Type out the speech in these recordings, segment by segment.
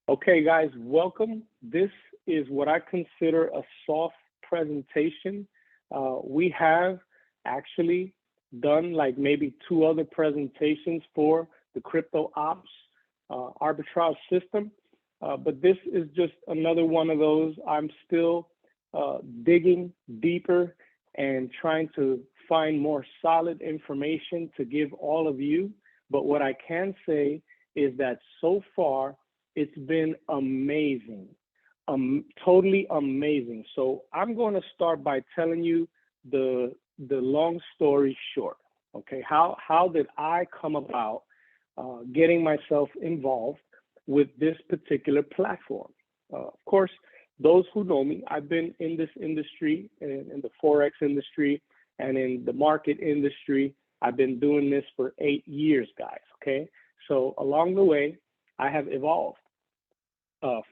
Okay, guys, welcome. This is what I consider a soft presentation. We have actually done like maybe two other presentations for the crypto ops arbitrage system, but this is just another one of those. I'm still digging deeper and trying to find more solid information to give all of you. But what I can say is that so far, it's been amazing, totally amazing. So I'm going to start by telling you the long story short. Okay, how did I come about getting myself involved with this particular platform? Of course, those who know me, I've been in this industry, in the forex industry, and in the market industry. I've been doing this for 8 years, guys. Okay, so along the way, I have evolved.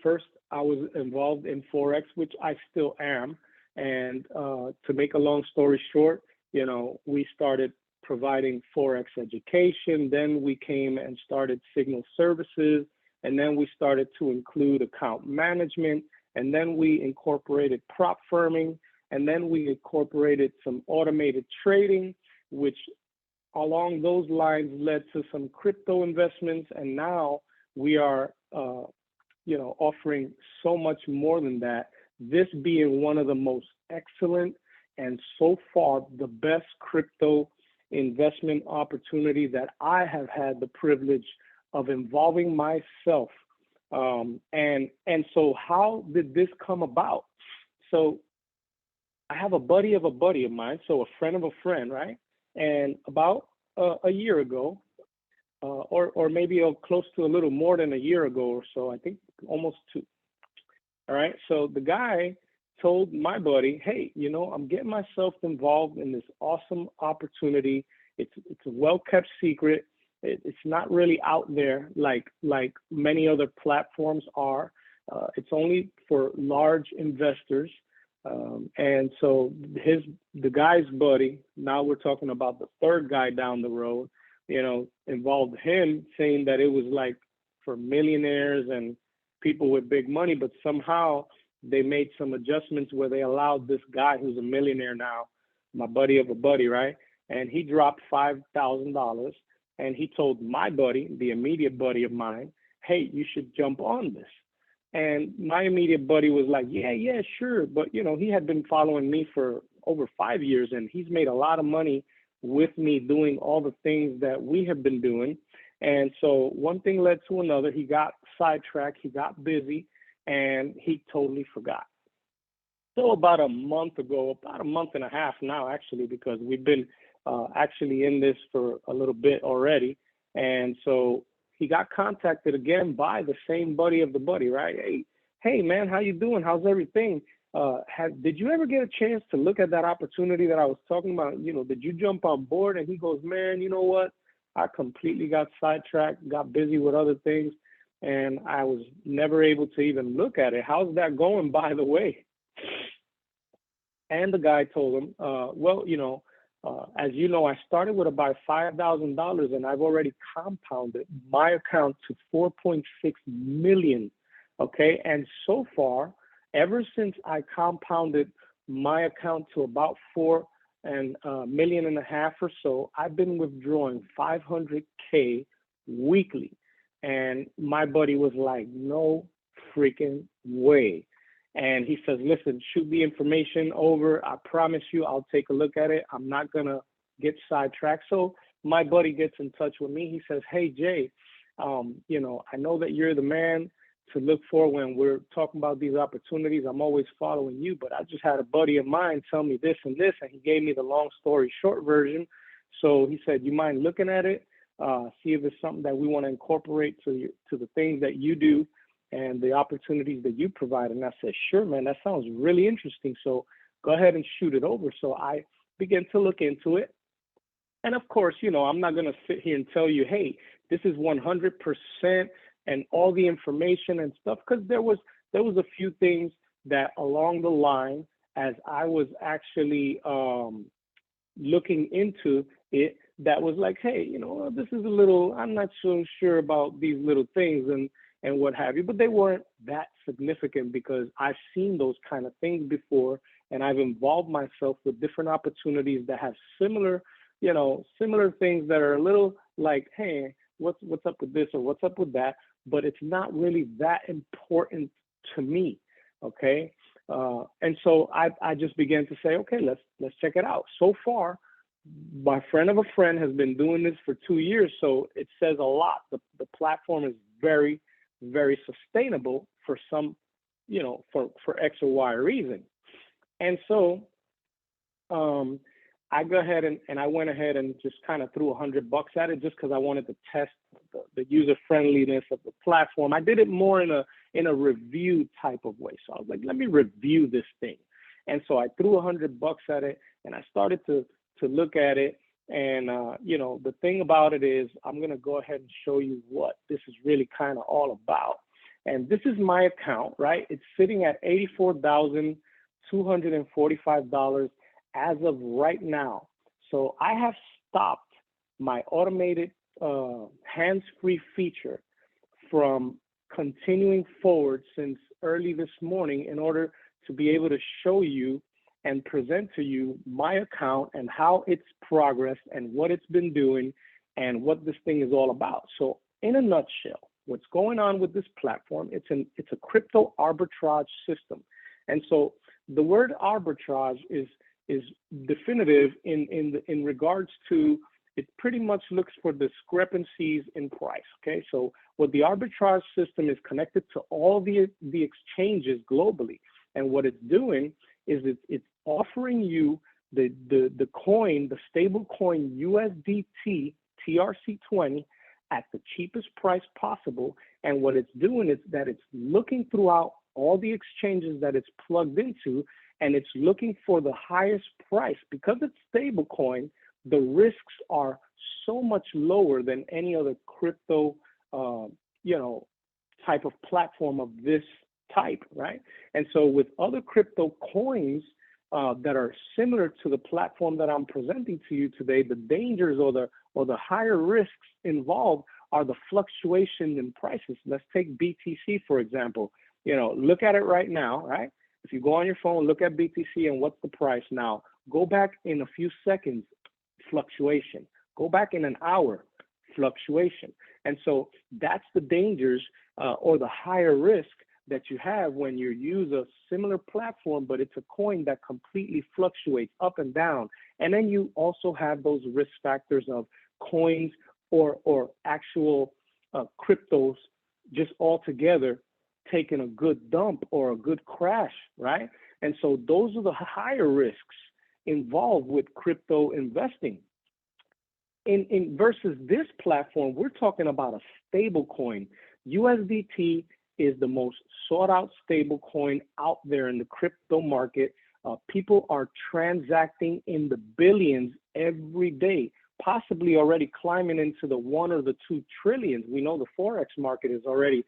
First, I was involved in Forex, which I still am. And to make a long story short, we started providing Forex education. Then we came and started Signal Services. And then we started to include account management. And then we incorporated prop firming. And then we incorporated some automated trading, which along those lines led to some crypto investments. And now we are offering so much more than that. This being one of the most excellent and so far the best crypto investment opportunity that I have had the privilege of involving myself. And so how did this come about? So I have a buddy of mine, so a friend of a friend, right? And about a year ago, or maybe close to a little more than a year ago or so, I think almost two. All right. So the guy told my buddy, hey, I'm getting myself involved in this awesome opportunity. It's a well-kept secret. It's not really out there like many other platforms are. It's only for large investors. And so the guy's buddy, now we're talking about the third guy down the road, involved him saying that it was like for millionaires and people with big money, but somehow they made some adjustments where they allowed this guy who's a millionaire now, my buddy of a buddy, right? And he dropped $5,000 and he told my buddy, the immediate buddy of mine, hey, you should jump on this. And my immediate buddy was like, yeah, sure. But, he had been following me for over 5 years and he's made a lot of money with me doing all the things that we have been doing. And so one thing led to another. He got sidetracked, he got busy, and he totally forgot. So about a month ago, about a month and a half now, actually, because we've been actually in this for a little bit already. And so he got contacted again by the same buddy of the buddy, right? Hey, man, how you doing? How's everything? Did you ever get a chance to look at that opportunity that I was talking about? Did you jump on board? And he goes, man, you know what? I completely got sidetracked, got busy with other things, and I was never able to even look at it. How's that going, by the way? And the guy told him, as you know, I started with about $5,000 and I've already compounded my account to 4.6 million. Okay. And so far, ever since I compounded my account to about 4.5 million or so, I've been withdrawing 500K weekly. And my buddy was like, no freaking way. And he says, listen, shoot the information over. I promise you, I'll take a look at it. I'm not going to get sidetracked. So my buddy gets in touch with me. He says, hey, Jay, I know that you're the man to look for when we're talking about these opportunities. I'm always following you, but I just had a buddy of mine tell me this and this, and he gave me the long story short version. So he said, you mind looking at it, see if it's something that we want to incorporate to the things that you do and the opportunities that you provide. And I said, sure, man, that sounds really interesting. So go ahead and shoot it over. So I began to look into it. And of course, I'm not going to sit here and tell you, hey, this is 100% and all the information and stuff, because there was a few things that along the line, as I was actually looking into it, that was like, hey, this is a little, I'm not so sure about these little things. And and what have you, but they weren't that significant because I've seen those kind of things before, and I've involved myself with different opportunities that have similar, similar things that are a little like, hey, what's up with this or what's up with that, but it's not really that important to me, okay? And so I just began to say, okay, let's check it out. So far, my friend of a friend has been doing this for 2 years, so it says a lot. The platform is very, very sustainable for some, for X or Y reason. And so I go ahead and I went ahead and just kind of threw $100 at it just because I wanted to test the user friendliness of the platform. I did it more in a review type of way. So I was like, let me review this thing. And so I threw $100 at it, and I started to look at it. And the thing about it is, I'm gonna go ahead and show you what this is really kind of all about. And this is my account, right? It's sitting at $84,245 as of right now. So I have stopped my automated hands-free feature from continuing forward since early this morning in order to be able to show you and present to you my account and how it's progressed and what it's been doing and what this thing is all about. So in a nutshell, what's going on with this platform, it's a crypto arbitrage system. And so the word arbitrage is definitive in regards to, it pretty much looks for discrepancies in price, okay? So what the arbitrage system is connected to all the exchanges globally. And what it's doing is it's offering you the coin, the stable coin USDT TRC20 at the cheapest price possible. And what it's doing is that it's looking throughout all the exchanges that it's plugged into, and it's looking for the highest price. Because it's stable coin, the risks are so much lower than any other crypto, type of platform of this type, right? And so with other crypto coins that are similar to the platform that I'm presenting to you today, the dangers or the higher risks involved are the fluctuation in prices. Let's take BTC, for example. Look at it right now, right? If you go on your phone, look at BTC and what's the price now. Go back in a few seconds, fluctuation. Go back in an hour, fluctuation. And so that's the dangers or the higher risk that you have when you use a similar platform, but it's a coin that completely fluctuates up and down. And then you also have those risk factors of coins or actual cryptos just altogether taking a good dump or a good crash, right? And so those are the higher risks involved with crypto investing. In versus this platform, we're talking about a stable coin. USDT is the most sought out stable coin out there in the crypto market. People are transacting in the billions every day, possibly already climbing into the 1 or the 2 trillions. We know the Forex market is already,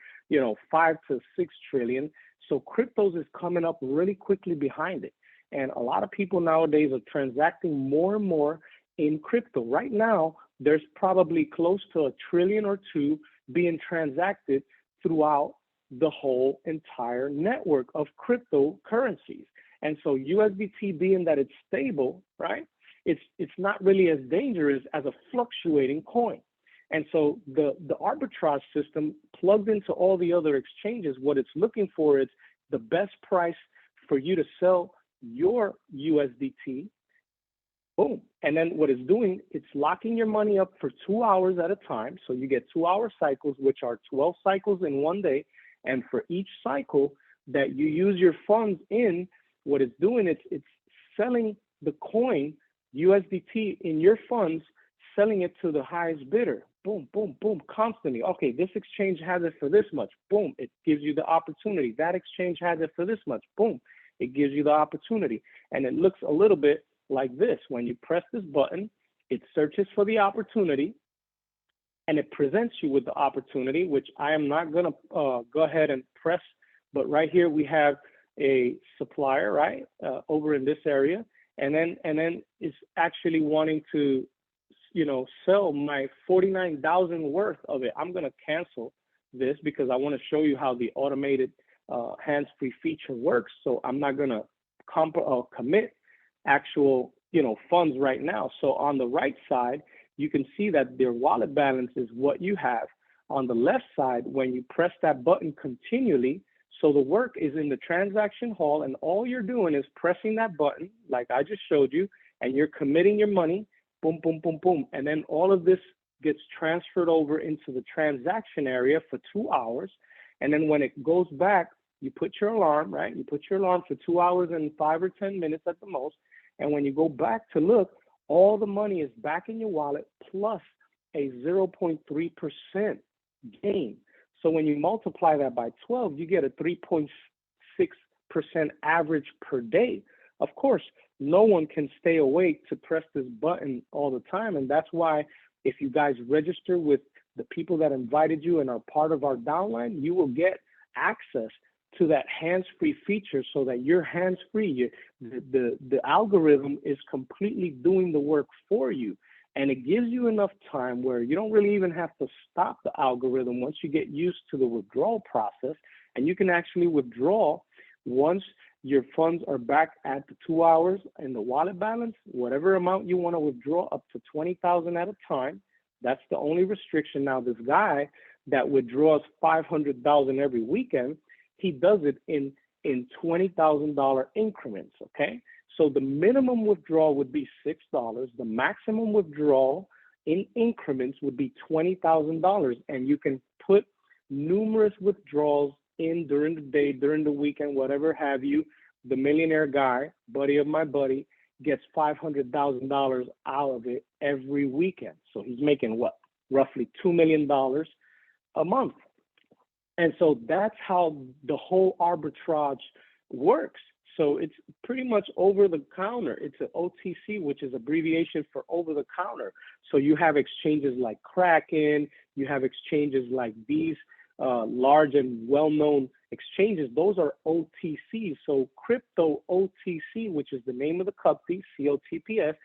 5 to 6 trillion. So cryptos is coming up really quickly behind it. And a lot of people nowadays are transacting more and more in crypto. Right now, there's probably close to 1 trillion or 2 being transacted throughout the whole entire network of cryptocurrencies. And so USDT, being that it's stable, right? It's not really as dangerous as a fluctuating coin. And so the arbitrage system plugged into all the other exchanges, what it's looking for is the best price for you to sell your USDT. Boom. And then what it's doing, it's locking your money up for 2 hours at a time. So you get 2-hour cycles, which are 12 cycles in one day. And for each cycle that you use your funds in, what it's doing, it's selling the coin USDT in your funds, selling it to the highest bidder. Boom, boom, boom, constantly. Okay, this exchange has it for this much. Boom, it gives you the opportunity. That exchange has it for this much. Boom, it gives you the opportunity. And it looks a little bit like this. When you press this button, it searches for the opportunity and it presents you with the opportunity, which I am not gonna go ahead and press, but right here we have a supplier, right, over in this area. And then it's actually wanting to, sell my 49,000 worth of it. I'm gonna cancel this because I want to show you how the automated hands-free feature works. So I'm not going to commit actual, funds right now. So on the right side, you can see that their wallet balance is what you have. On the left side, when you press that button continually, so the work is in the transaction hall, and all you're doing is pressing that button, like I just showed you, and you're committing your money, boom, boom, boom, boom. And then all of this gets transferred over into the transaction area for 2 hours. And then when it goes back, you put your alarm, right? You put your alarm for 2 hours and 5 or 10 minutes at the most. And when you go back to look, all the money is back in your wallet plus a 0.3% gain. So when you multiply that by 12, you get a 3.6% average per day. Of course, no one can stay awake to press this button all the time. And that's why if you guys register with the people that invited you and are part of our downline, you will get access to that hands-free feature so that you're hands-free. The algorithm is completely doing the work for you. And it gives you enough time where you don't really even have to stop the algorithm once you get used to the withdrawal process. And you can actually withdraw once your funds are back at the 2 hours and the wallet balance, whatever amount you want to withdraw, up to 20,000 at a time. That's the only restriction. Now, this guy that withdraws 500,000 every weekend, he does it in $20,000 increments, okay? So the minimum withdrawal would be $6. The maximum withdrawal in increments would be $20,000. And you can put numerous withdrawals in during the day, during the weekend, whatever have you. The millionaire guy, buddy of my buddy, gets $500,000 out of it every weekend. So he's making what? Roughly $2 million a month. And so that's how the whole arbitrage works. So it's pretty much over the counter. It's an OTC, which is abbreviation for over the counter. So you have exchanges like Kraken, you have exchanges like these large and well-known exchanges. Those are OTCs. So Crypto OTC, which is the name of the company, COTPS,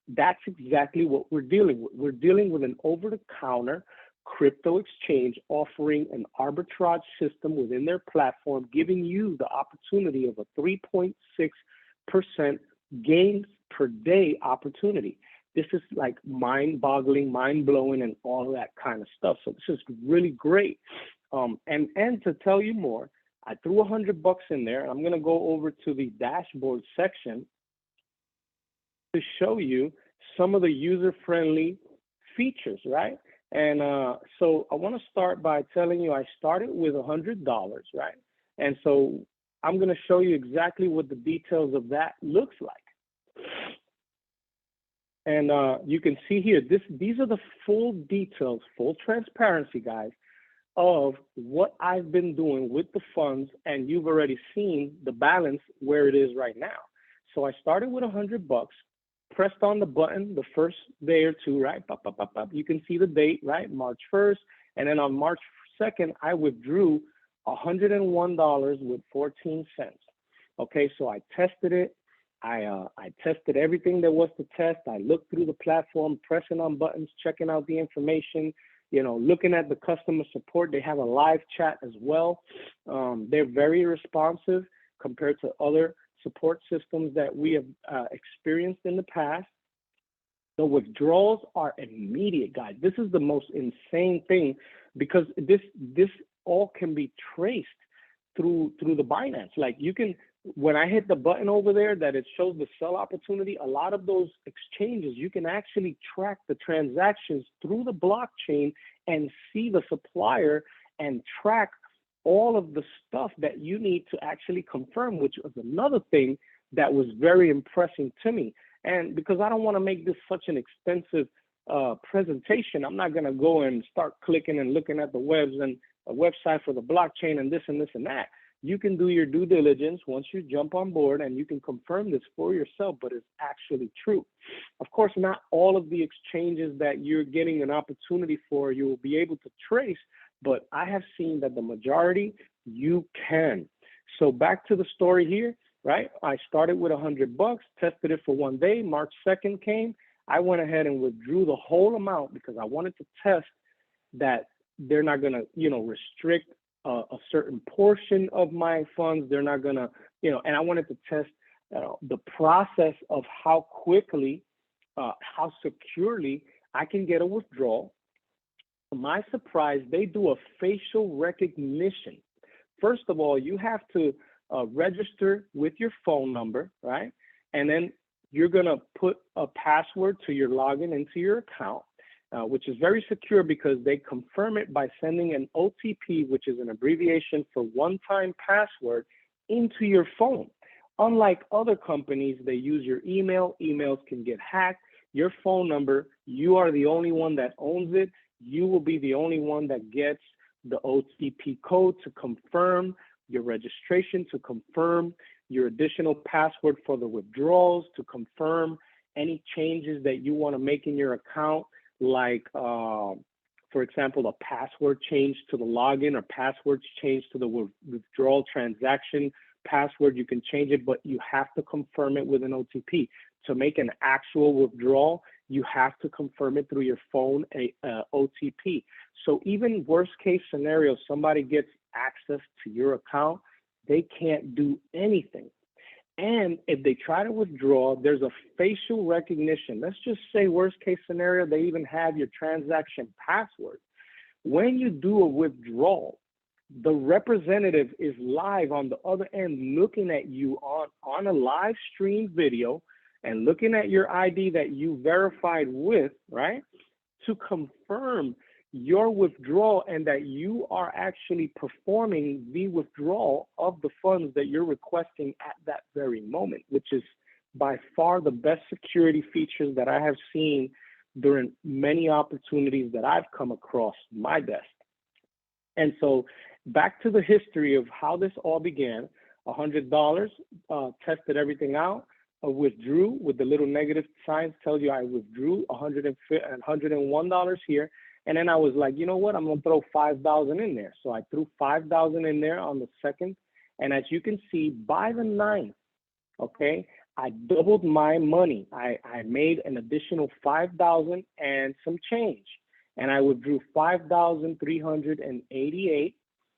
that's exactly what we're dealing with. We're dealing with an over-the-counter crypto exchange offering an arbitrage system within their platform, giving you the opportunity of a 3.6% gains per day opportunity. This is like mind-boggling, mind-blowing, and all of that kind of stuff. So this is really great. And to tell you more, I threw $100 in there. I'm gonna go over to the dashboard section to show you some of the user-friendly features, right? And so I want to start by telling you I started with $100, right? And so I'm going to show you exactly what the details of that looks like. And you can see here, these are the full details, full transparency, guys, of what I've been doing with the funds. And you've already seen the balance where it is right now. So I started with $100. Pressed on the button the first day or two, right? Pop, pop, pop, pop. You can see the date, right? March 1st. And then on March 2nd, I withdrew $101 with 14 cents. Okay, so I tested it. I tested everything there was to test. I looked through the platform, pressing on buttons, checking out the information, looking at the customer support. They have a live chat as well. They're very responsive compared to other support systems that we have experienced in the past. The withdrawals are immediate, guys. This is the most insane thing because this all can be traced through the Binance. Like you can, when I hit the button over there that it shows the sell opportunity, a lot of those exchanges, you can actually track the transactions through the blockchain and see the supplier and track all of the stuff that you need to actually confirm, which was another thing that was very impressive to me. And because I don't want to make this such an expensive presentation, I'm not going to go and start clicking and looking at the webs and a website for the blockchain and this and this and that. You can do your due diligence once you jump on board and you can confirm this for yourself, but it's actually true. Of course, not all of the exchanges that you're getting an opportunity for, you will be able to trace, but I have seen that the majority you can. So back to the story here, right? I started with $100, tested it for 1 day. March 2nd came. I went ahead and withdrew the whole amount because I wanted to test that they're not gonna, restrict a certain portion of my funds. They're not gonna, and I wanted to test the process of how quickly, how securely I can get a withdrawal. To my surprise, they do a facial recognition. First of all, you have to register with your phone number, right? And then you're gonna put a password to your login into your account, which is very secure because they confirm it by sending an OTP, which is an abbreviation for one-time password, into your phone. Unlike other companies, they use your email. Emails can get hacked. Your phone number, you are the only one that owns it. You will be the only one that gets the OTP code to confirm your registration, to confirm your additional password for the withdrawals, to confirm any changes that you want to make in your account, like, for example, a password change to the login or passwords change to the withdrawal transaction password. You can change it, but you have to confirm it with an OTP. To make an actual withdrawal, you have to confirm it through your phone, OTP. So even worst case scenario, somebody gets access to your account, they can't do anything. And if they try to withdraw, there's a facial recognition. Let's just say worst case scenario, they even have your transaction password. When you do a withdrawal, the representative is live on the other end looking at you on a live stream video and looking at your ID that you verified with, right, to confirm your withdrawal and that you are actually performing the withdrawal of the funds that you're requesting at that very moment, which is by far the best security features that I have seen during many opportunities that I've come across my desk. And so back to the history of how this all began. $100, tested everything out, withdrew with the little negative signs, tells you I withdrew $101 here. And then I was like, you know what, I'm gonna throw 5,000 in there. So I threw 5,000 in there on the 2nd. And as you can see, by the 9th, okay, I doubled my money. I made an additional 5,000 and some change. And I withdrew 5,388,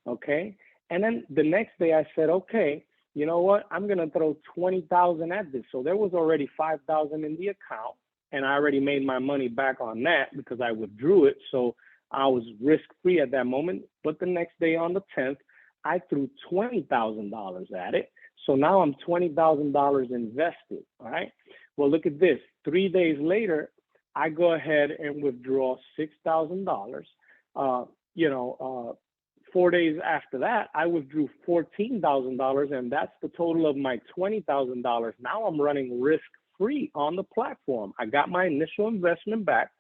okay? And then the next day I said, okay, you know what, I'm gonna throw 20,000 at this. So there was already 5,000 in the account. And I already made my money back on that because I withdrew it. So I was risk-free at that moment. But the next day on the 10th, I threw $20,000 at it. So now I'm $20,000 invested, all right? Well, look at this. 3 days later, I go ahead and withdraw $6,000. 4 days after that, I withdrew $14,000, and that's the total of my $20,000. Now I'm running risk-free on the platform. I got my initial investment back.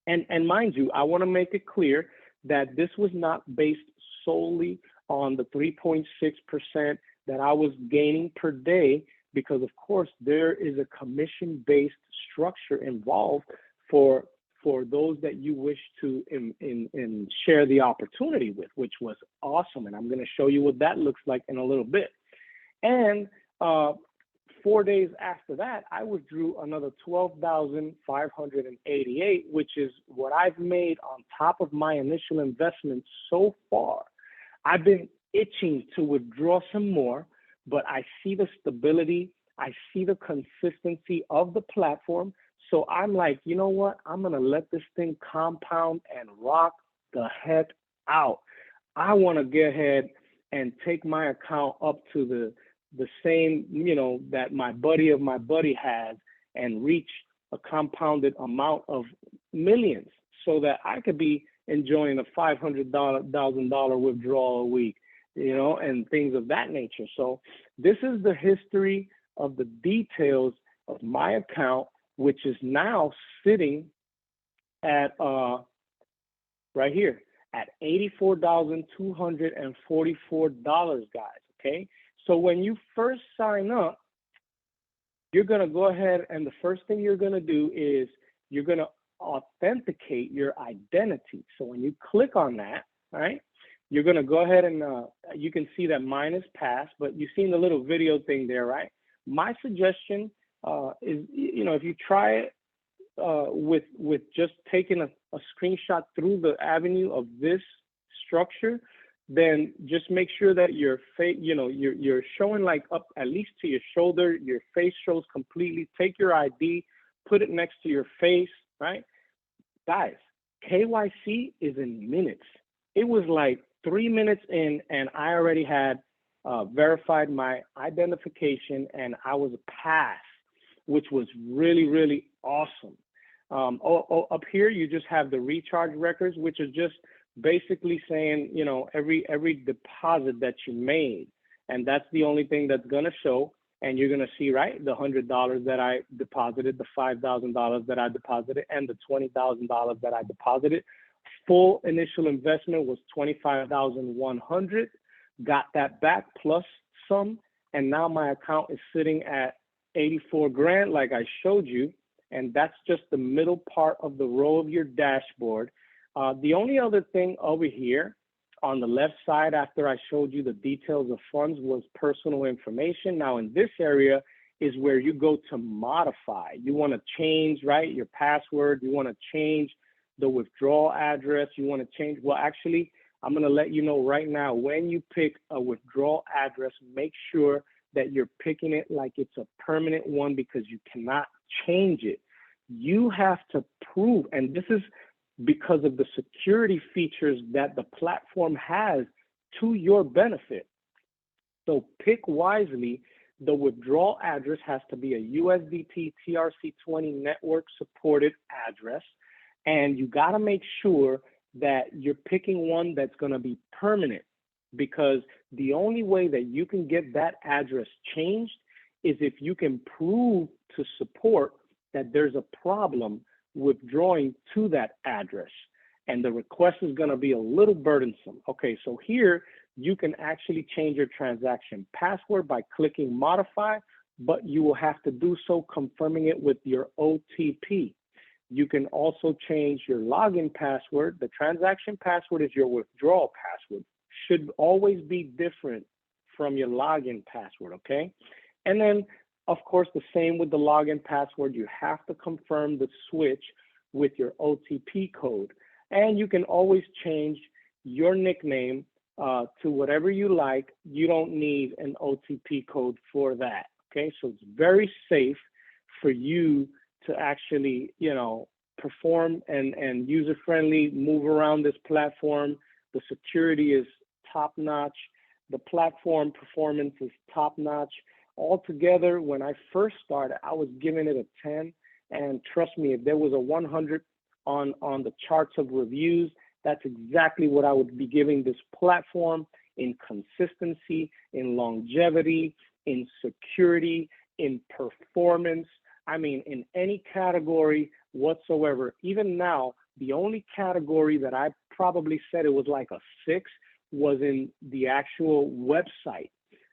And mind you, I want to make it clear that this was not based solely on the 3.6% that I was gaining per day, because of course there is a commission-based structure involved for those that you wish to share the opportunity with, which was awesome. And I'm going to show you what that looks like in a little bit. And 4 days after that, I withdrew another 12,588, which is what I've made on top of my initial investment so far. I've been itching to withdraw some more, but I see the stability, I see the consistency of the platform. So I'm like, you know what? I'm gonna let this thing compound and rock the heck out. I want to get ahead and take my account up to the same, that my buddy of my buddy has, and reach a compounded amount of millions, so that I could be enjoying a $500,000 withdrawal a week, and things of that nature. So this is the history of the details of my account, which is now sitting at right here at $84,244, guys. Okay. So when you first sign up, you're going to go ahead, and the first thing you're going to do is you're going to authenticate your identity. So when you click on that, right, you're going to go ahead and you can see that mine is passed, but you've seen the little video thing there, right? My suggestion is, if you try it, with just taking a screenshot through the avenue of this structure, then just make sure that your face, you're showing like up at least to your shoulder, your face shows completely. Take your ID, put it next to your face, right? Guys, KYC is in minutes. It was like 3 minutes in, and I already had verified my identification, and I was passed, which was really, really awesome. Up here, you just have the recharge records, which is just basically saying, every deposit that you made. And that's the only thing that's going to show. And you're going to see, right, the $100 that I deposited, the $5,000 that I deposited, and the $20,000 that I deposited. Full initial investment was $25,100. Got that back plus some. And now my account is sitting at 84 grand, like I showed you. And that's just the middle part of the row of your dashboard. The only other thing over here on the left side, after I showed you the details of funds, was personal information. Now in this area is where you go to modify. You want to change, right, your password. You want to change the withdrawal address. You want to change, well, actually, I'm going to let you know right now, when you pick a withdrawal address, make sure that you're picking it like it's a permanent one, because you cannot change it. You have to prove, and this is because of the security features that the platform has to your benefit. So pick wisely. The withdrawal address has to be a USDT TRC20 network supported address. And you got to make sure that you're picking one that's going to be permanent, because the only way that you can get that address changed is if you can prove to support that there's a problem withdrawing to that address. And the request is going to be a little burdensome. Okay, so here you can actually change your transaction password by clicking modify, but you will have to do so confirming it with your OTP. You can also change your login password. The transaction password is your withdrawal password. Should always be different from your login password, okay? And then, of course, the same with the login password. You have to confirm the switch with your OTP code. And you can always change your nickname to whatever you like. You don't need an OTP code for that, okay? So it's very safe for you to actually, perform and user-friendly, move around this platform. The security is top-notch. The platform performance is top-notch. Altogether, when I first started, I was giving it a 10. And trust me, if there was a 100 on the charts of reviews, that's exactly what I would be giving this platform in consistency, in longevity, in security, in performance. I mean, in any category whatsoever. Even now, the only category that I probably said it was like a 6 was in the actual website.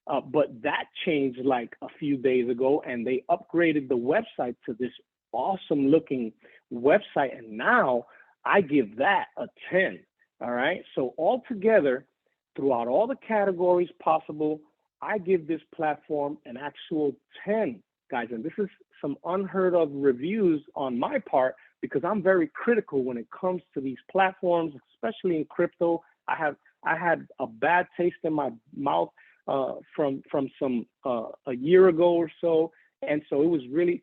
But that changed like a few days ago, and they upgraded the website to this awesome looking website. And now I give that a 10. All right. So altogether, throughout all the categories possible, I give this platform an actual 10, guys. And this is some unheard of reviews on my part, because I'm very critical when it comes to these platforms, especially in crypto. I had a bad taste in my mouth from some a year ago or so. And so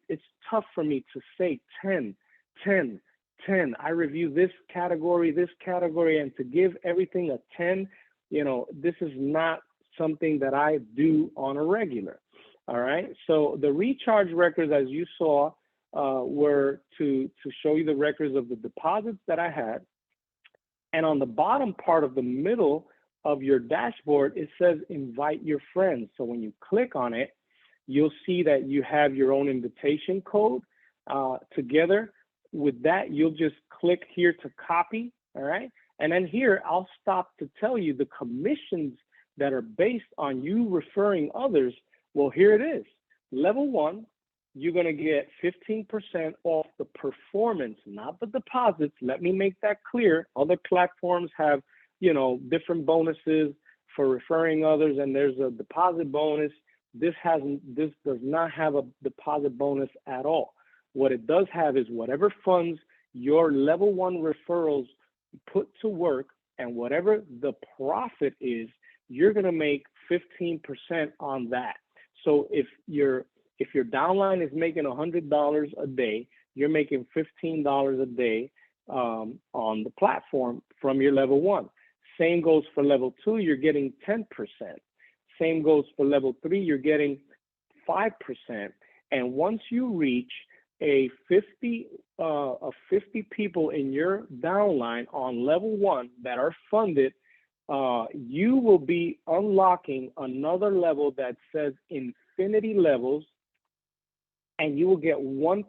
it's tough for me to say 10. I review this category, and to give everything a 10, this is not something that I do on a regular. All right. So the recharge records, as you saw, were to show you the records of the deposits that I had. And on the bottom part of the middle of your dashboard, it says invite your friends. So when you click on it, you'll see that you have your own invitation code. Together with that, you'll just click here to copy. All right. And then here, I'll stop to tell you the commissions that are based on you referring others. Well, here it is. Level 1, you're going to get 15% off the performance, not the deposits. Let me make that clear. Other platforms have, different bonuses for referring others, and there's a deposit bonus. This does not have a deposit bonus at all. What it does have is whatever funds your level 1 referrals put to work, and whatever the profit is, you're going to make 15% on that. So if your downline is making $100 a day, you're making $15 a day on the platform from your level 1. Same goes for level 2, you're getting 10%. Same goes for level 3, you're getting 5%. And once you reach a 50 people in your downline on level 1 that are funded, you will be unlocking another level that says infinity levels, and you will get 1%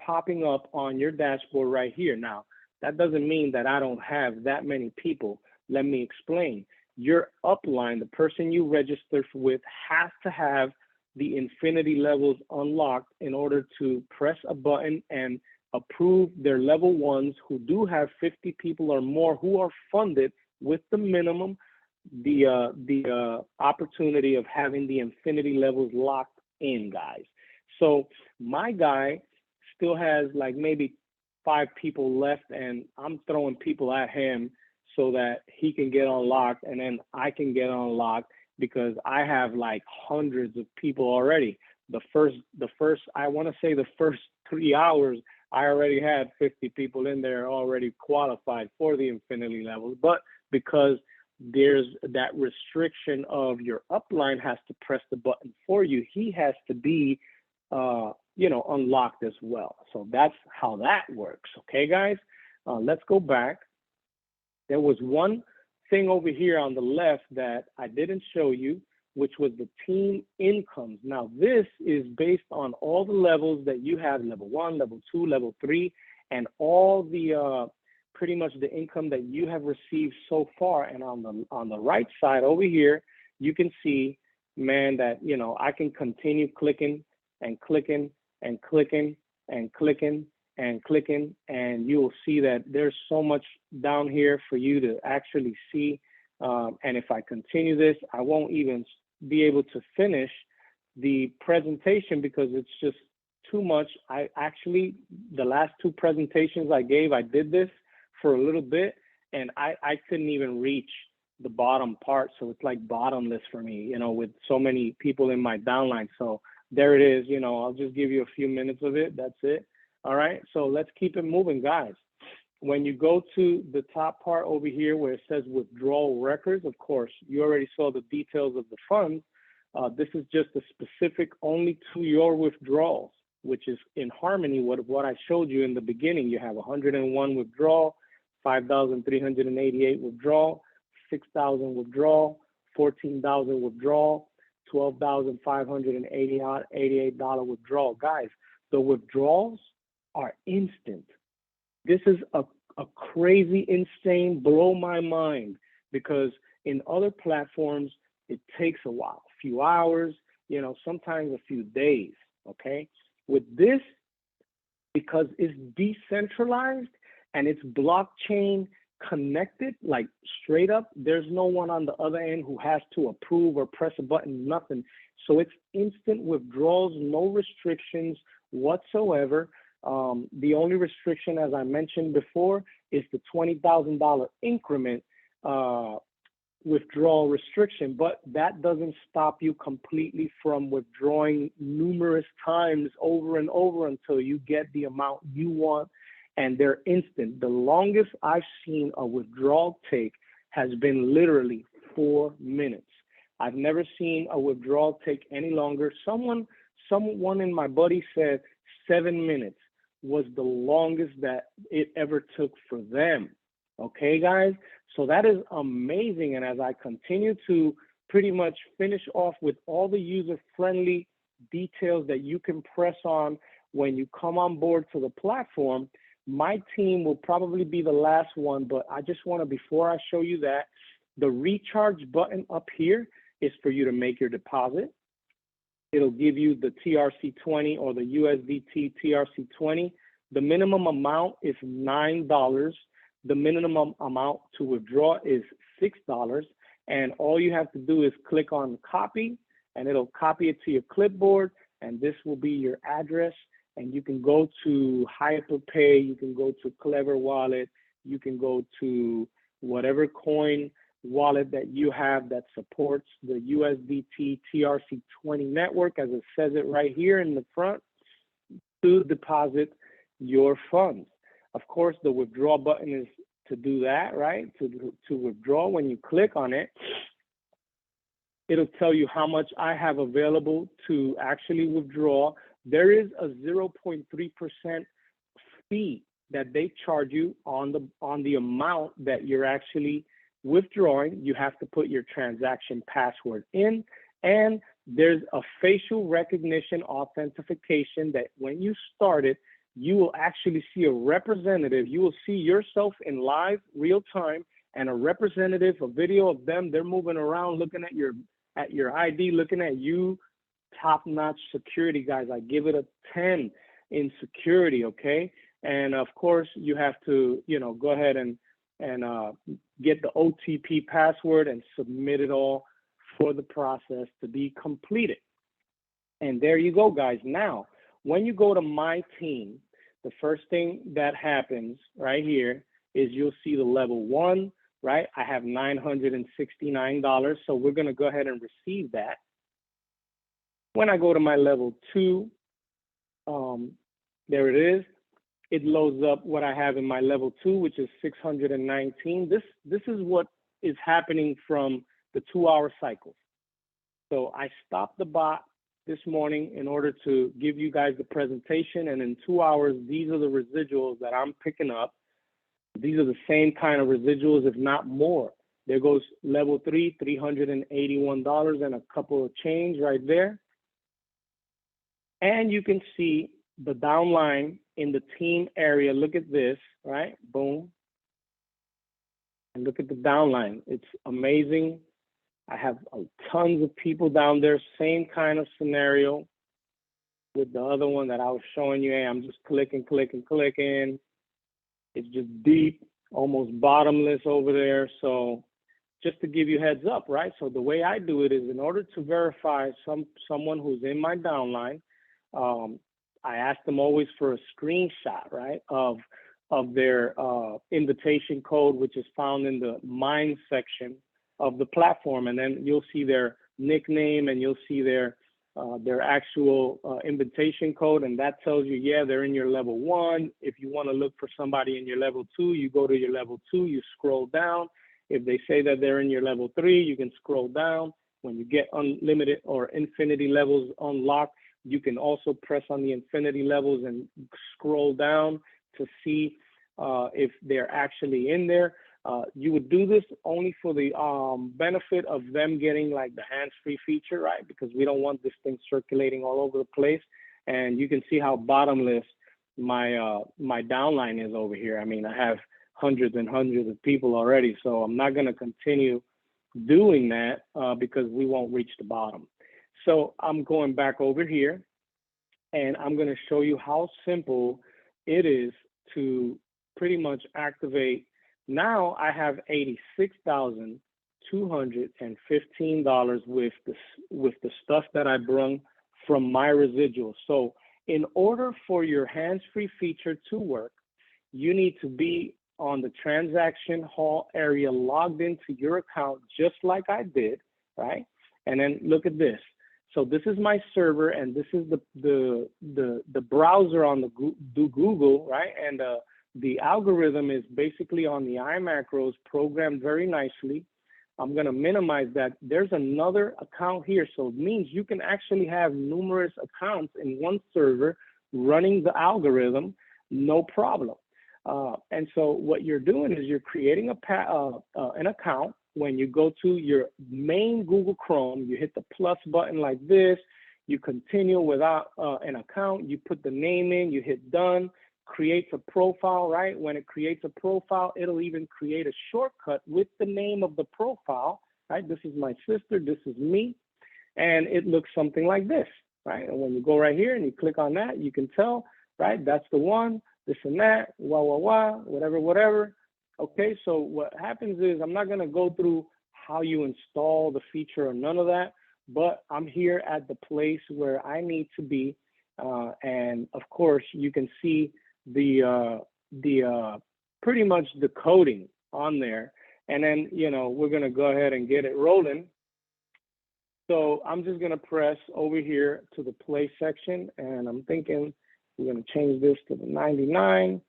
popping up on your dashboard right here. Now, that doesn't mean that I don't have that many people. Let me explain. Your upline, the person you registered with, has to have the infinity levels unlocked in order to press a button and approve their level 1s who do have 50 people or more who are funded with the minimum, the opportunity of having the infinity levels locked in, guys. So my guy still has like maybe 5 people left, and I'm throwing people at him so that he can get unlocked, and then I can get unlocked, because I have like hundreds of people already. The first I want to say the first 3 hours, I already had 50 people in there already qualified for the infinity levels. But because there's that restriction of your upline has to press the button for you, he has to be unlocked as well. So that's how that works. Okay, guys, let's go back. There was one thing over here on the left that I didn't show you, which was the team incomes. Now, this is based on all the levels that you have, level 1, level 2, level 3, and all the pretty much the income that you have received so far. And on the right side over here, you can see, man, that I can continue clicking and clicking and clicking and clicking and clicking, and you will see that there's so much down here for you to actually see. And if I continue this, I won't even be able to finish the presentation because it's just too much. I actually, the last 2 presentations I gave, I did this for a little bit, and I couldn't even reach the bottom part. So it's like bottomless for me, with so many people in my downline. So there it is. I'll just give you a few minutes of it. That's it. All right, so let's keep it moving, guys. When you go to the top part over here where it says withdrawal records, of course, you already saw the details of the funds. This is just a specific only to your withdrawals, which is in harmony with what I showed you in the beginning. You have 101 withdrawal, 5,388 withdrawal, 6,000 withdrawal, 14,000 withdrawal, $12,588 withdrawal. Guys, the withdrawals are instant. This is a crazy, insane, blow my mind, because in other platforms, it takes a while, a few hours, sometimes a few days, okay? With this, because it's decentralized and it's blockchain connected, like straight up, there's no one on the other end who has to approve or press a button, nothing. So it's instant withdrawals, no restrictions whatsoever. The only restriction, as I mentioned before, is the $20,000 increment withdrawal restriction, but that doesn't stop you completely from withdrawing numerous times over and over until you get the amount you want, and they're instant. The longest I've seen a withdrawal take has been literally 4 minutes. I've never seen a withdrawal take any longer. Someone in my buddy said 7 minutes was the longest that it ever took for them. Okay, guys? So that is amazing. And as I continue to pretty much finish off with all the user-friendly details that you can press on when you come on board to the platform, my team will probably be the last one, but I just want to, before I show you that, the recharge button up here is for you to make your deposit. It'll give you the TRC20 or the USDT TRC20. The minimum amount is $9. The minimum amount to withdraw is $6. And all you have to do is click on copy, and it'll copy it to your clipboard. And this will be your address. and you can go to Hyperpay, you can go to Clever Wallet, you can go to whatever coin wallet that you have that supports the USDT TRC20 network, as it says it right here in the front, to deposit your funds. Of course, the withdraw button is to do that, right? To withdraw. When you click on it, it'll tell you how much I have available to actually withdraw. There is a 0.3% fee that they charge you on the amount that you're actually withdrawing. You have to put your transaction password in, and there's a facial recognition authentication that when you start it, you will actually see a representative. You will see yourself in live real time and a representative, a video of them. They're moving around, looking at your ID, looking at you. Top-notch security, guys. I give it a 10 in security, okay? And of course, you have to, go ahead and get the OTP password and submit it all for the process to be completed. And there you go, guys. Now, when you go to My Team, the first thing that happens right here is you'll see the level 1, right? I have $969, so we're going to go ahead and receive that. When I go to my level 2, there it is. It loads up what I have in my level 2, which is 619. This is what is happening from the 2-hour cycle. So I stopped the bot this morning in order to give you guys the presentation, and in 2 hours, these are the residuals that I'm picking up. These are the same kind of residuals, if not more. There goes level 3, $381 and a couple of change right there. And you can see the downline in the team area. Look at this, right? Boom. And look at the downline. It's amazing. I have tons of people down there. Same kind of scenario with the other one that I was showing you. Hey, I'm just clicking. It's just deep, almost bottomless over there. So just to give you heads up, right? So the way I do it is, in order to verify someone who's in my downline, I ask them always for a screenshot, right, of their invitation code, which is found in the Mine section of the platform, and then you'll see their nickname and you'll see their actual invitation code, and that tells you, yeah, they're in your level 1. If you want to look for somebody in your level 2, you go to your level 2, you scroll down. If they say that they're in your level 3, you can scroll down. When you get unlimited or infinity levels unlocked, you can also press on the infinity levels and scroll down to see if they're actually in there. You would do this only for the benefit of them getting like the hands-free feature, right? Because we don't want this thing circulating all over the place. And you can see how bottomless my downline is over here. I mean, I have hundreds and hundreds of people already, so I'm not going to continue doing that because we won't reach the bottom. So I'm going back over here, and I'm going to show you how simple it is to pretty much activate. Now I have $86,215 with the stuff that I brung from my residuals. So in order for your hands-free feature to work, you need to be on the transaction hall area, logged into your account just like I did, right? And then look at this. So this is my server, and this is the browser on the Google, right? And the algorithm is basically on the iMacros, programmed very nicely. I'm going to minimize that. There's another account here, so it means you can actually have numerous accounts in one server running the algorithm, no problem. And so what you're doing is you're creating an account. When you go to your main Google Chrome, you hit the plus button like this, you continue without an account, you put the name in, you hit done, creates a profile, right? When it creates a profile, it'll even create a shortcut with the name of the profile, right? This is my sister, this is me, and it looks something like this, right? And when you go right here and you click on that, you can tell, right? That's the one, this and that, whatever. Okay, so what happens is, I'm not going to go through how you install the feature or none of that, but I'm here at the place where I need to be And of course, you can see the pretty much the coding on there. And then, we're going to go ahead and get it rolling. So I'm just going to press over here to the play section, and I'm thinking we're going to change this to the 99.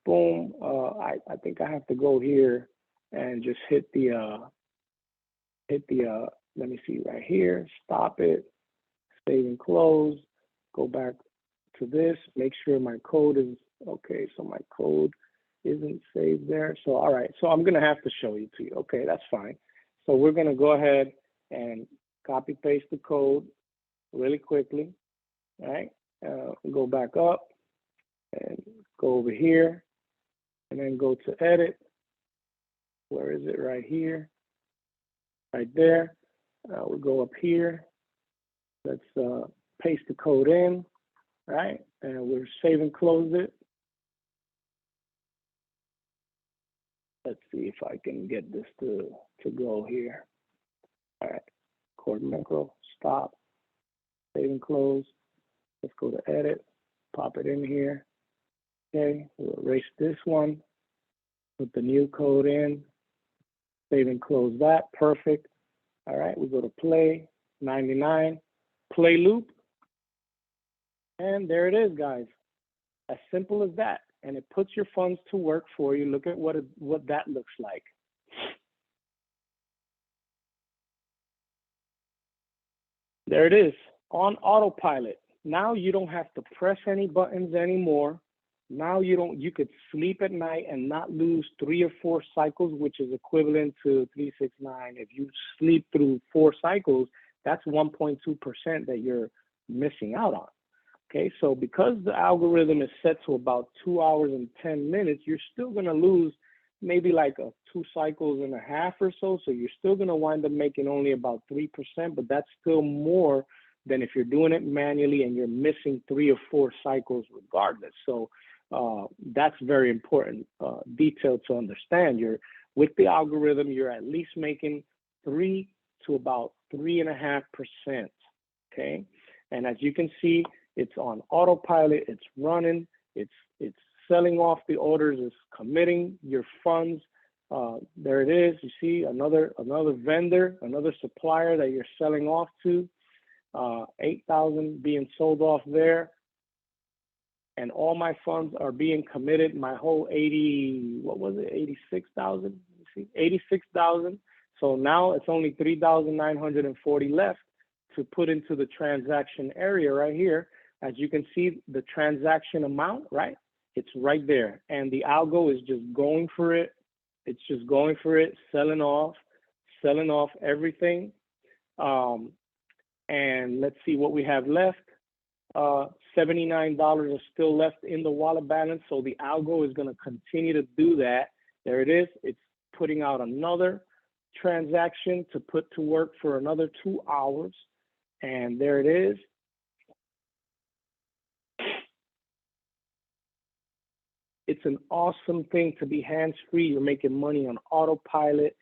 Boom. I think I have to go here and just hit the let me see right here, stop it, save and close, go back to this, make sure my code is okay. So my code isn't saved there. So, all right. So I'm going to have to show you to you. Okay, that's fine. So we're going to go ahead and copy paste the code really quickly. All right. Go back up and go over here and then go to edit. Where is it? Right here. Right there. We'll go up here. Let's paste the code in. Right. And we'll save and close it. Let's see if I can get this to go here. All right, cord macro, stop, save and close. Let's go to edit, pop it in here. Okay, we'll erase this one, put the new code in, save and close that, perfect. All right, we go to play, 99, play loop, and there it is, guys. As simple as that. And it puts your funds to work for you. Look at what that looks like. There it is, on autopilot. Now you don't have to press any buttons anymore. Now you could sleep at night and not lose 3 or 4 cycles, which is equivalent to 369. If you sleep through 4 cycles, that's 1.2% that you're missing out on. Okay, so because the algorithm is set to about 2 hours and 10 minutes, you're still going to lose maybe like 2 cycles and a half or so. So you're still going to wind up making only about 3%, but that's still more than if you're doing it manually and you're missing 3 or 4 cycles regardless. So that's very important detail to understand. With the algorithm, you're at least making 3 to about 3.5%. Okay, and as you can see, it's on autopilot, it's running, it's selling off the orders, it's committing your funds. There it is. You see another vendor, another supplier that you're selling off to. 8,000 being sold off there. And all my funds are being committed. My whole 86,000? You see, 86,000. So now it's only 3,940 left to put into the transaction area right here. As you can see, the transaction amount, right? It's right there. And the algo is just going for it. It's just going for it, selling off everything. And let's see what we have left. $79 is still left in the wallet balance. So the algo is going to continue to do that. There it is. It's putting out another transaction to put to work for another 2 hours. And there it is. It's an awesome thing to be hands-free. You're making money on autopilot.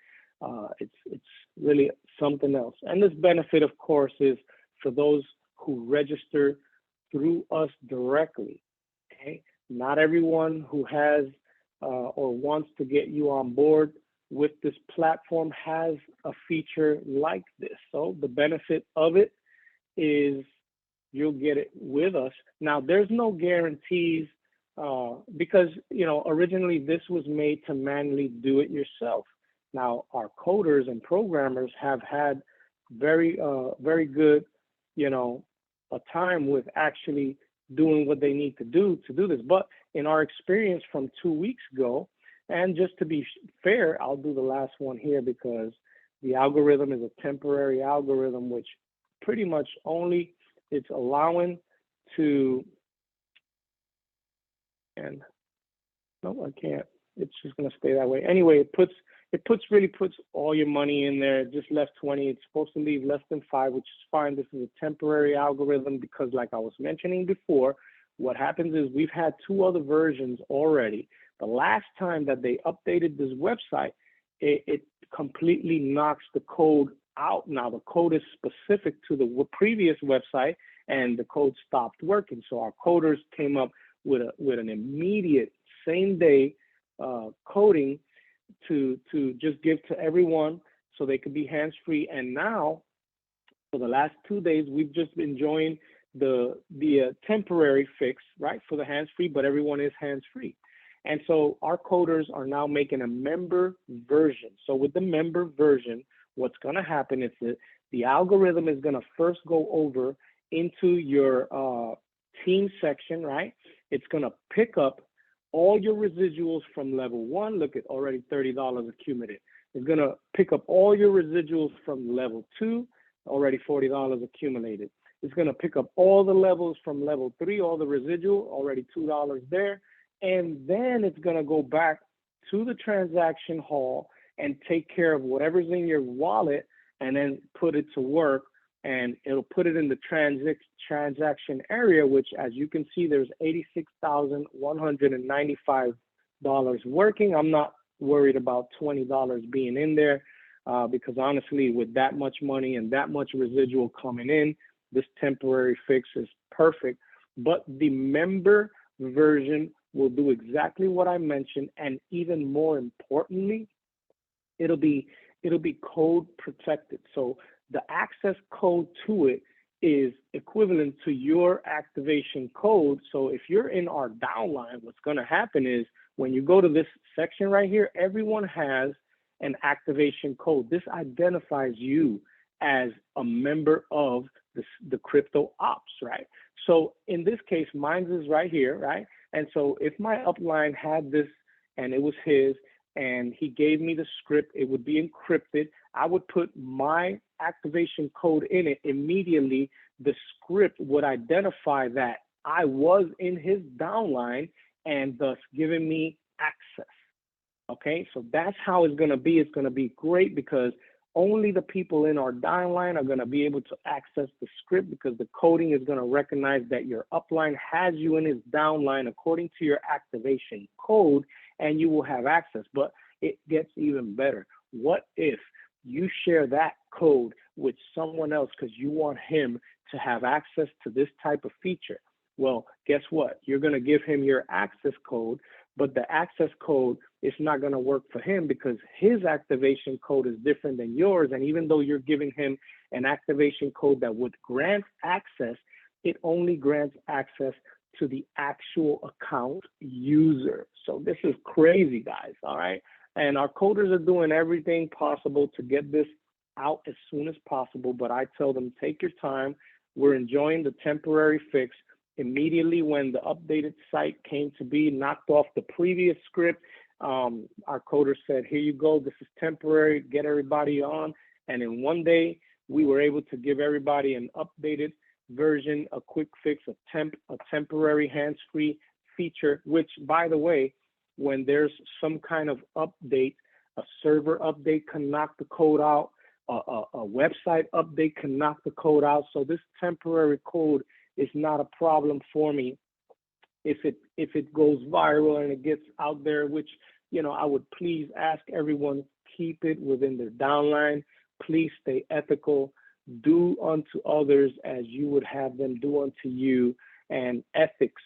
It's really something else. And this benefit, of course, is for those who register through us directly. Okay, not everyone who has or wants to get you on board with this platform has a feature like this. So the benefit of it is you'll get it with us. Now, there's no guarantees because, originally this was made to manually do it yourself. Now, our coders and programmers have had very good, a time with actually doing what they need to do this. But in our experience from 2 weeks ago, and just to be fair, I'll do the last one here because the algorithm is a temporary algorithm, which pretty much only it's allowing to, and no, I can't. It's just gonna stay that way. Anyway, it really puts all your money in there. It just left 20. It's supposed to leave less than 5, which is fine. This is a temporary algorithm because, like I was mentioning before, what happens is we've had 2 other versions already. The last time that they updated this website, it completely knocks the code out. Now the code is specific to the previous website, and the code stopped working. So our coders came up with an immediate same day coding to just give to everyone so they could be hands-free. And now for the last 2 days, we've just been enjoying the temporary fix, right, for the hands-free, but everyone is hands-free. And so our coders are now making a member version. So with the member version, what's going to happen is that the algorithm is going to first go over into your team section, right? It's going to pick up all your residuals from level 1. Look at already $30 accumulated. It's going to pick up all your residuals from level 2, already $40 accumulated. It's going to pick up all the levels from level 3, all the residual, already $2 there. And then it's going to go back to the transaction hall and take care of whatever's in your wallet and then put it to work. And it'll put it in the transaction area, which, as you can see, there's $86,195 working. I'm not worried about $20 being in there because honestly, with that much money and that much residual coming in, this temporary fix is perfect. But the member version will do exactly what I mentioned, and even more importantly, it'll be code protected. So the access code to it is equivalent to your activation code. So if you're in our downline, what's going to happen is when you go to this section right here, everyone has an activation code. This identifies you as a member of the crypto ops, right? So in this case, mine is right here, right? And so if my upline had this and it was his, and he gave me the script, it would be encrypted. I would put my activation code in it. Immediately, the script would identify that I was in his downline and thus giving me access. Okay, so that's how it's going to be. It's going to be great because only the people in our downline are going to be able to access the script because the coding is going to recognize that your upline has you in his downline according to your activation code, and you will have access. But it gets even better. What if you share that code with someone else because you want him to have access to this type of feature? Well, guess what? You're going to give him your access code, but the access code is not going to work for him because his activation code is different than yours. And even though you're giving him an activation code that would grant access, it only grants access to the actual account user. So this is crazy, guys, all right? And our coders are doing everything possible to get this out as soon as possible, but I tell them, take your time. We're enjoying the temporary fix. Immediately when the updated site came to be, knocked off the previous script, our coder said, here you go, this is temporary, get everybody on. And in one day, we were able to give everybody an updated version, a quick fix, a temporary hands-free feature, which, by the way, when there's some kind of update, a server update can knock the code out, a website update can knock the code out. So this temporary code is not a problem for me if it goes viral and it gets out there, which, you know, I would please ask everyone, keep it within their downline. Please stay ethical. Do unto others as you would have them do unto you. And ethics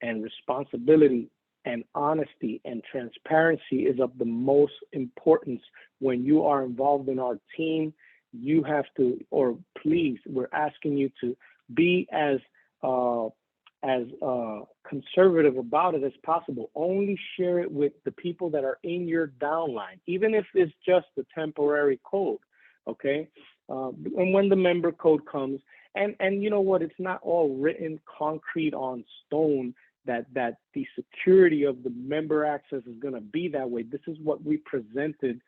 and responsibility and honesty and transparency is of the most importance when you are involved in our team. You have to, or please, we're asking you to be as conservative about it as possible. Only share it with the people that are in your downline, even if it's just the temporary code, okay? And when the member code comes, and you know what, it's not all written concrete on stone that the security of the member access is going to be that way. This is what we presented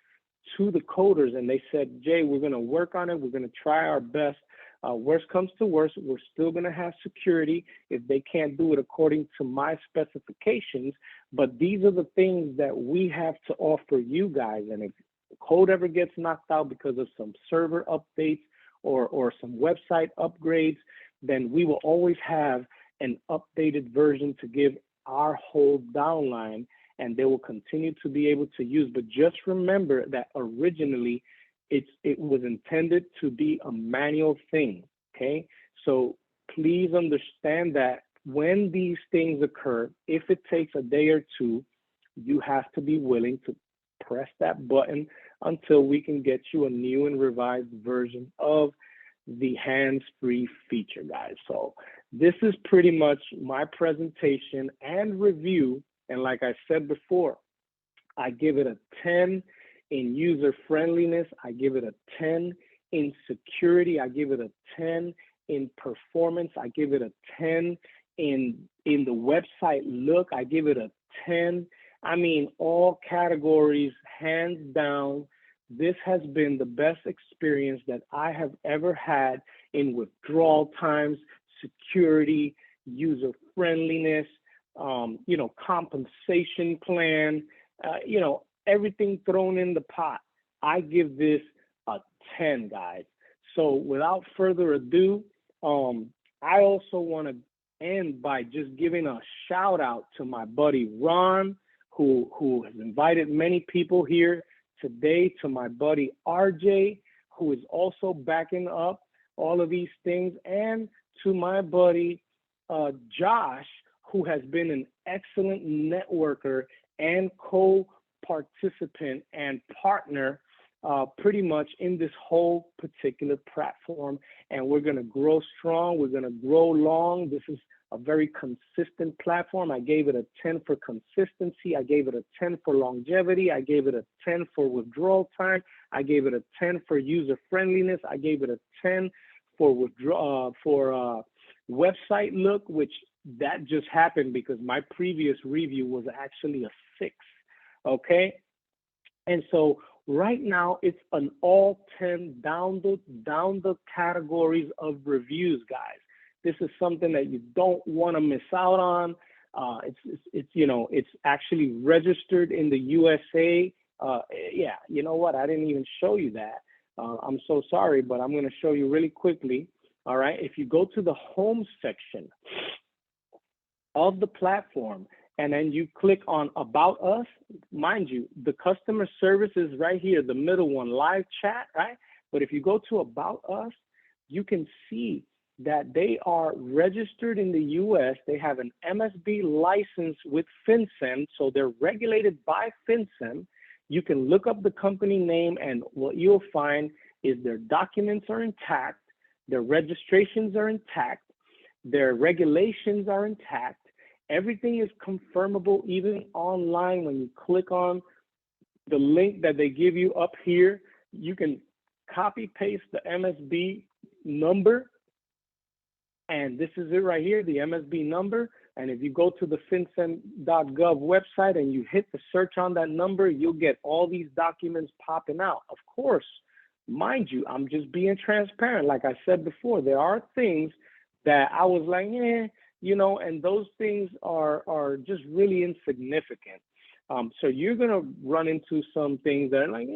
to the coders, and they said, Jay, we're going to work on it. We're going to try our best. Worst comes to worst, we're still going to have security if they can't do it according to my specifications. But these are the things that we have to offer you guys. And if the code ever gets knocked out because of some server updates or some website upgrades, then we will always have an updated version to give our whole downline, and they will continue to be able to use. But just remember that originally, it was intended to be a manual thing, okay? So please understand that when these things occur, if it takes a day or two, you have to be willing to press that button until we can get you a new and revised version of the hands-free feature, guys. So this is pretty much my presentation and review. And like I said before, I give it a 10 in user friendliness. I give it a 10 in security. I give it a 10 in performance. I give it a 10 in the website look. I give it a 10. I mean, all categories, hands down. This has been the best experience that I have ever had in withdrawal times, security, user friendliness, compensation plan, everything thrown in the pot. I give this a 10, guys. So without further ado, I also want to end by just giving a shout out to my buddy Ron, who has invited many people here today, to my buddy RJ, who is also backing up all of these things, and to my buddy Josh, who has been an excellent networker and co-participant and partner pretty much in this whole particular platform. And we're going to grow strong. We're going to grow long. This is a very consistent platform. I gave it a 10 for consistency. I gave it a 10 for longevity. I gave it a 10 for withdrawal time. I gave it a 10 for user friendliness. I gave it a 10 for website look, which that just happened because my previous review was actually a 6. Okay. And so right now it's an all 10 down the categories of reviews, guys. This is something that you don't want to miss out on. It's actually registered in the USA. Yeah, you know what? I didn't even show you that. I'm so sorry, but I'm going to show you really quickly. All right. If you go to the home section of the platform and then you click on About Us, mind you, the customer service is right here, the middle one, live chat, right? But if you go to About Us, you can see that they are registered in the US. They have an MSB license with FinCEN, so they're regulated by FinCEN. You can look up the company name, and what you'll find is their documents are intact, their registrations are intact, their regulations are intact. Everything is confirmable even online. When you click on the link that they give you up here, you can copy paste the MSB number. And this is it right here, the MSB number. And if you go to the FinCEN.gov website and you hit the search on that number, you'll get all these documents popping out. Of course, mind you, I'm just being transparent. Like I said before, there are things that I was like, and those things are just really insignificant. So you're going to run into some things that are like,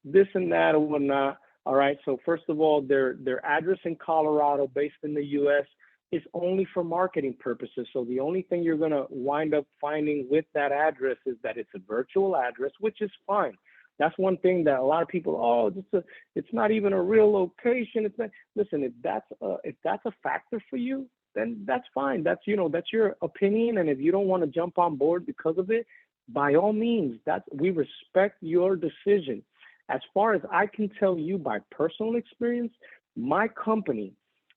this and that or whatnot. All right, so first of all, their address in Colorado, based in the US, is only for marketing purposes. So the only thing you're gonna wind up finding with that address is that it's a virtual address, which is fine. That's one thing that a lot of people, it's not even a real location. It's not, listen, if that's a factor for you, then that's fine. That's your opinion. And if you don't want to jump on board because of it, by all means, we respect your decision. As far as I can tell you by personal experience, my company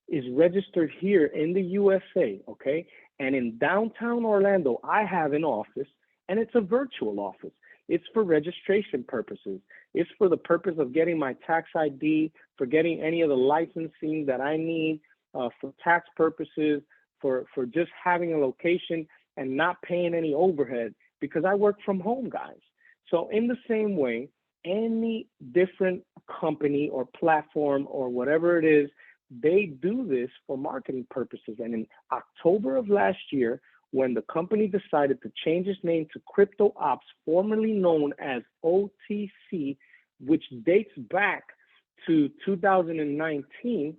is registered here in the USA, okay? And in downtown Orlando, I have an office, and it's a virtual office. It's for registration purposes. It's for the purpose of getting my tax ID, for getting any of the licensing that I need for tax purposes, for just having a location and not paying any overhead, because I work from home, guys. So in the same way, any different company or platform or whatever it is, they do this for marketing purposes. And in October of last year, when the company decided to change its name to Crypto Ops, formerly known as OTC, which dates back to 2019,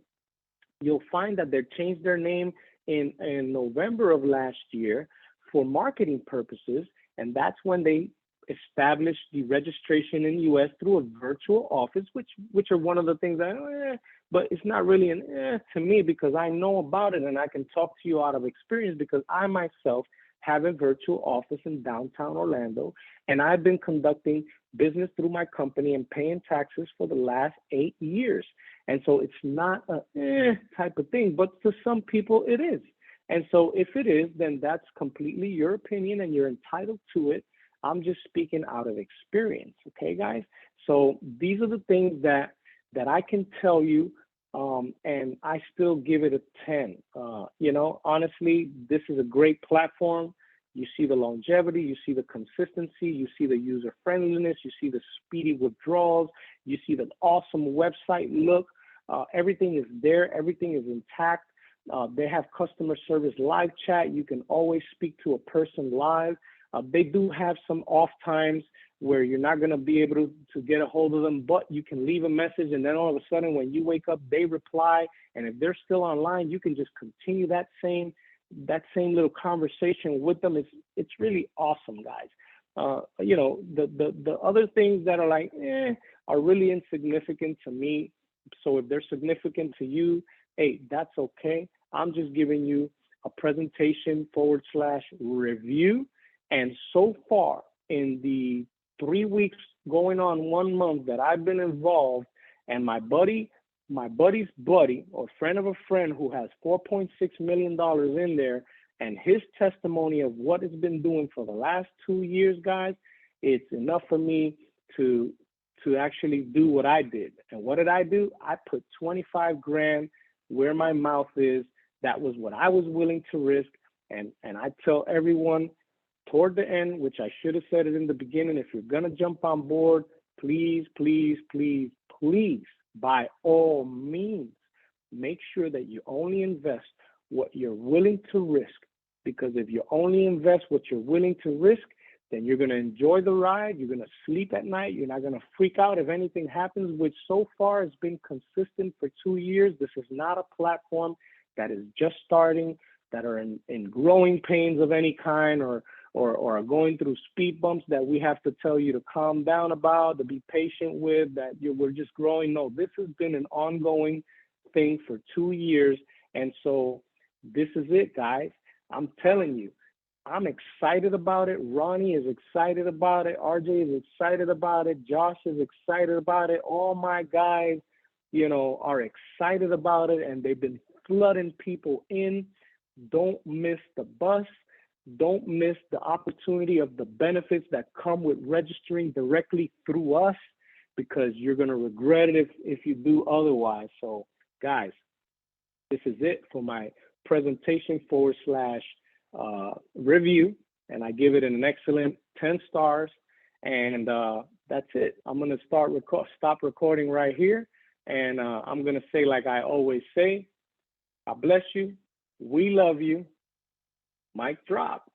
you'll find that they changed their name in November of last year for marketing purposes. And that's when they establish the registration in the U.S. through a virtual office, which are one of the things that, but it's not really an to me because I know about it and I can talk to you out of experience because I myself have a virtual office in downtown Orlando, and I've been conducting business through my company and paying taxes for the last 8 years. And so it's not a type of thing, but to some people it is. And so if it is, then that's completely your opinion and you're entitled to it. I'm just speaking out of experience, okay, guys? So these are the things that I can tell you, and I still give it a 10. You know, honestly, this is a great platform. You see the longevity, you see the consistency, you see the user friendliness, you see the speedy withdrawals, you see the awesome website look. Everything is there, everything is intact. They have customer service live chat. You can always speak to a person live. They do have some off times where you're not going to be able to get a hold of them, but you can leave a message and then all of a sudden when you wake up, they reply. And if they're still online, you can just continue that same little conversation with them. It's really awesome, guys. You know, the other things that are like, are really insignificant to me. So if they're significant to you, hey, that's okay. I'm just giving you a presentation /review. And so far in the 3 weeks going on 1 month that I've been involved, and my buddy's buddy or friend of a friend who has $4.6 million in there, and his testimony of what it's been doing for the last 2 years, guys, it's enough for me to actually do what I did. And what did I do? I put 25 grand where my mouth is. That was what I was willing to risk. And I tell everyone toward the end, which I should have said it in the beginning, if you're gonna jump on board, please, please, please, please, by all means, make sure that you only invest what you're willing to risk. Because if you only invest what you're willing to risk, then you're gonna enjoy the ride, you're gonna sleep at night, you're not gonna freak out if anything happens, which so far has been consistent for 2 years. This is not a platform that is just starting, that are in growing pains of any kind or are going through speed bumps that we have to tell you to calm down about, to be patient with, that we're just growing. No, this has been an ongoing thing for 2 years. And so this is it, guys. I'm telling you, I'm excited about it. Ronnie is excited about it. RJ is excited about it. Josh is excited about it. All my guys, you know, are excited about it, and they've been flooding people in. Don't miss the bus. Don't miss the opportunity of the benefits that come with registering directly through us, because you're going to regret it if you do otherwise. So, guys, this is it for my presentation /review, and I give it an excellent 10 stars. And that's it. I'm going to stop recording right here, and I'm going to say, like I always say, God bless you. We love you. Mic drop.